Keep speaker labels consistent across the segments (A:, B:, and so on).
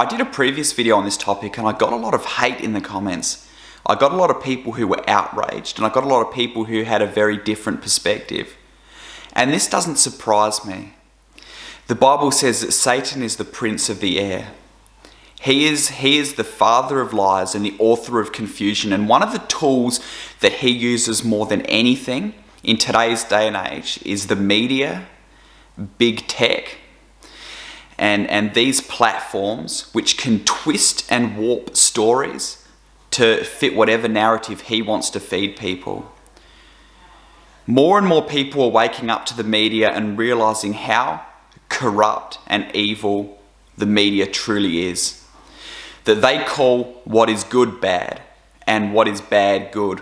A: I did a previous video on this topic and I got a lot of hate in the comments. I got a lot of people who were outraged, and I got a lot of people who had a very different perspective. And this doesn't surprise me. The Bible says that Satan is the prince of the air. He is the father of lies and the author of confusion. And one of the tools that he uses more than anything in today's day and age is the media, big tech, and these platforms which can twist and warp stories to fit whatever narrative he wants to feed people. More and more people are waking up to the media and realizing how corrupt and evil the media truly is. That they call what is good bad and what is bad good.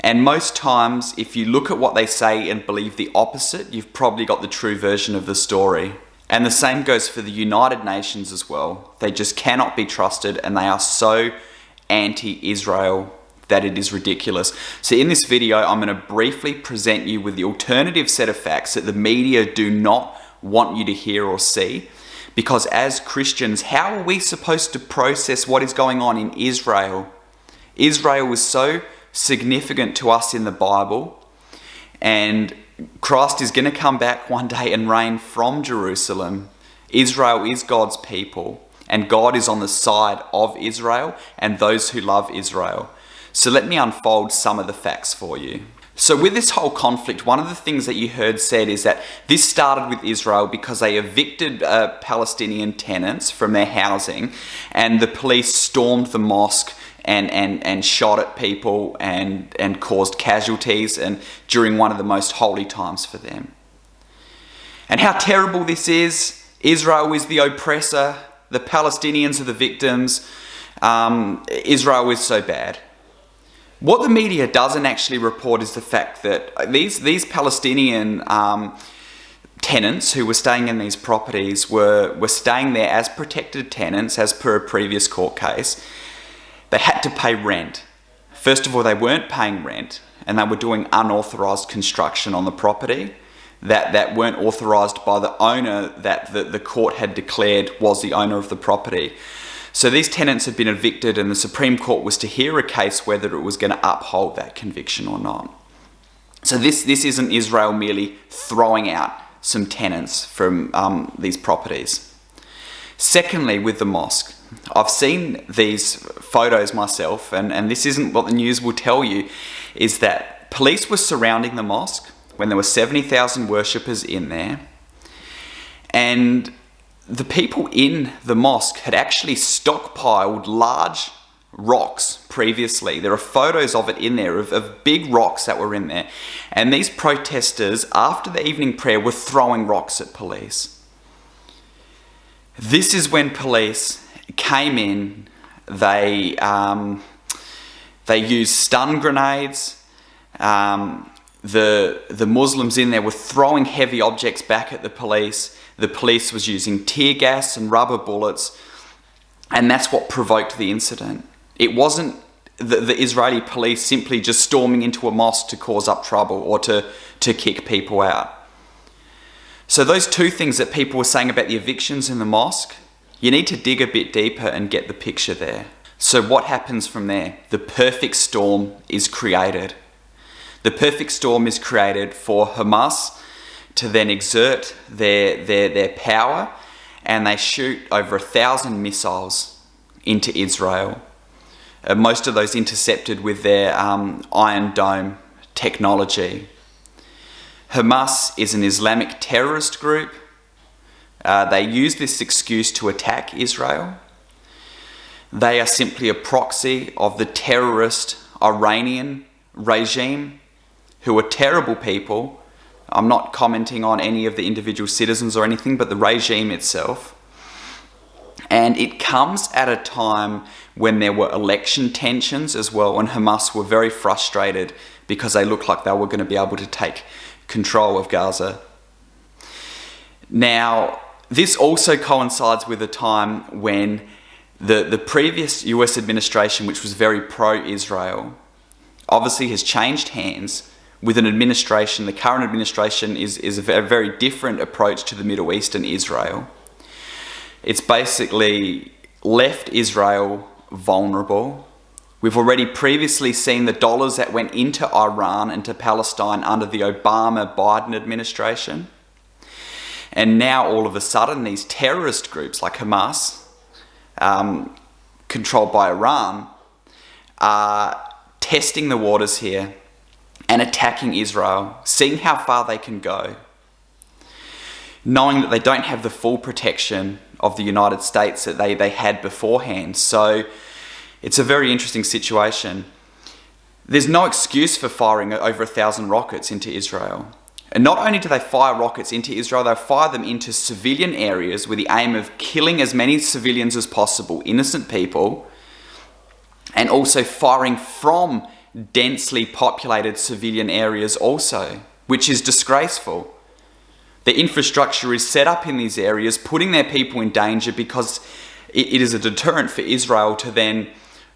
A: And most times, if you look at what they say and believe the opposite, you've probably got the true version of the story. And the same goes for the United Nations as well. They just cannot be trusted, and they are so anti-Israel that it is ridiculous. So in this video, I'm going to briefly present you with the alternative set of facts that the media do not want you to hear or see. Because as Christians, how are we supposed to process what is going on in Israel? Israel is so significant to us in the Bible, and Christ is going to come back one day and reign from Jerusalem. Israel is God's people, and God is on the side of Israel and those who love Israel. So let me unfold some of the facts for you. So with this whole conflict, one of the things that you heard said is that this started with Israel because they evicted Palestinian tenants from their housing, and the police stormed the mosque and shot at people and caused casualties, and during one of the most holy times for them. And how terrible this is. Israel is the oppressor. The Palestinians are the victims. Israel is so bad. What the media doesn't actually report is the fact that these Palestinian tenants who were staying in these properties were staying there as protected tenants as per a previous court case. They had to pay rent. First of all, they weren't paying rent, and they were doing unauthorised construction on the property that weren't authorised by the owner that the court had declared was the owner of the property. So these tenants had been evicted, and the Supreme Court was to hear a case whether it was going to uphold that conviction or not. So this isn't Israel merely throwing out some tenants from these properties. Secondly, with the mosque, I've seen these photos myself, and this isn't what the news will tell you, is that police were surrounding the mosque when there were 70,000 worshippers in there, and the people in the mosque had actually stockpiled large rocks previously. There are photos of it in there, of big rocks that were in there. And these protesters, after the evening prayer, were throwing rocks at police. This is when police came in. They used stun grenades. The Muslims in there were throwing heavy objects back at the police. The police was using tear gas and rubber bullets, and that's what provoked the incident. It wasn't the Israeli police simply just storming into a mosque to cause up trouble or to kick people out. So those two things that people were saying about the evictions in the mosque, you need to dig a bit deeper and get the picture there. So what happens from there? The perfect storm is created. The perfect storm is created for Hamas to then exert their power, and they shoot over 1,000 missiles into Israel. Most of those intercepted with their Iron Dome technology. Hamas is an Islamic terrorist group. They use this excuse to attack Israel. They are simply a proxy of the terrorist Iranian regime, who are terrible people. I'm not commenting on any of the individual citizens or anything, but the regime itself. And it comes at a time when there were election tensions as well, and Hamas were very frustrated because they looked like they were going to be able to take control of Gaza. Now, this also coincides with a time when the previous US administration, which was very pro-Israel, obviously has changed hands with an administration. The current administration is a very different approach to the Middle East and Israel. It's basically left Israel vulnerable. We've already previously seen the dollars that went into Iran and to Palestine under the Obama-Biden administration. And now all of a sudden these terrorist groups like Hamas, controlled by Iran, are testing the waters here and attacking Israel, seeing how far they can go, knowing that they don't have the full protection of the United States that they had beforehand. So it's a very interesting situation. There's no excuse for firing over 1,000 rockets into Israel. And not only do they fire rockets into Israel, they fire them into civilian areas with the aim of killing as many civilians as possible, innocent people, and also firing from densely populated civilian areas also, which is disgraceful. The infrastructure is set up in these areas, putting their people in danger because it is a deterrent for Israel to then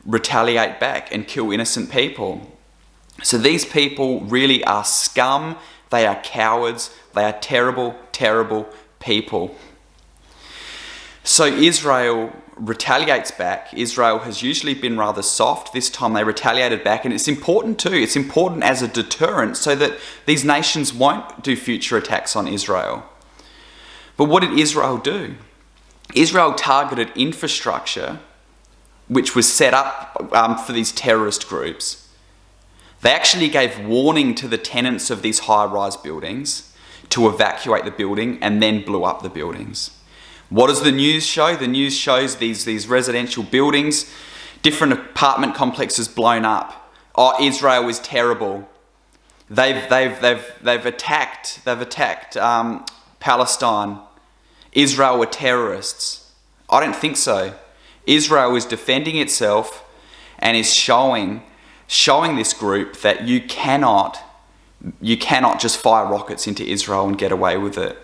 A: retaliate back and kill innocent people. So these people really are scum, they are cowards, they are terrible, terrible people. So Israel retaliates back. Israel has usually been rather soft. This time they retaliated back, and it's important too. It's important as a deterrent so that these nations won't do future attacks on Israel. But what did Israel do? Israel targeted infrastructure which was set up for these terrorist groups. They actually gave warning to the tenants of these high-rise buildings to evacuate the building and then blew up the buildings. What does the news show? The news shows these residential buildings, different apartment complexes blown up. Oh, Israel is terrible. They've attacked Palestine. Israel were terrorists. I don't think so. Israel is defending itself and is showing this group that you cannot just fire rockets into Israel and get away with it.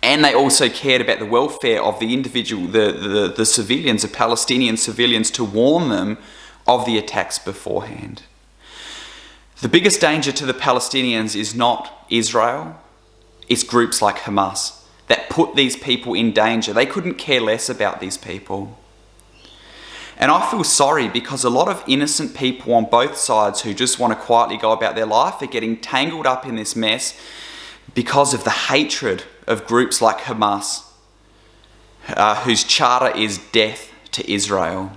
A: And they also cared about the welfare of the individual, the civilians, the Palestinian civilians, to warn them of the attacks beforehand. The biggest danger to the Palestinians is not Israel, it's groups like Hamas that put these people in danger. They couldn't care less about these people. And I feel sorry because a lot of innocent people on both sides who just want to quietly go about their life are getting tangled up in this mess because of the hatred of groups like Hamas, whose charter is death to Israel.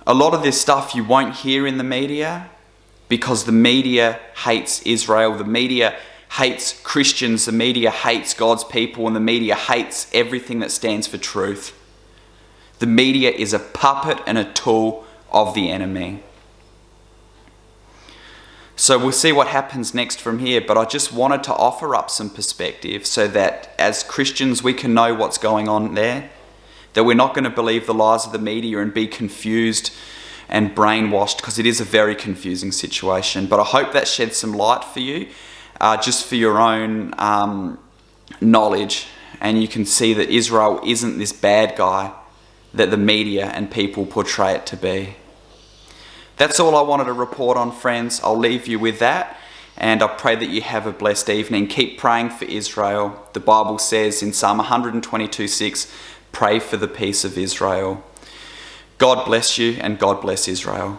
A: A lot of this stuff you won't hear in the media because the media hates Israel, the media hates Christians, the media hates God's people, and the media hates everything that stands for truth. The media is a puppet and a tool of the enemy. So we'll see what happens next from here, but I just wanted to offer up some perspective so that as Christians we can know what's going on there, that we're not going to believe the lies of the media and be confused and brainwashed, because it is a very confusing situation. But I hope that sheds some light for you, just for your own knowledge, and you can see that Israel isn't this bad guy that the media and people portray it to be. That's all I wanted to report on, friends. I'll leave you with that, and I pray that you have a blessed evening. Keep praying for Israel. The Bible says in Psalm 122:6, pray for the peace of Israel. God bless you, and God bless Israel.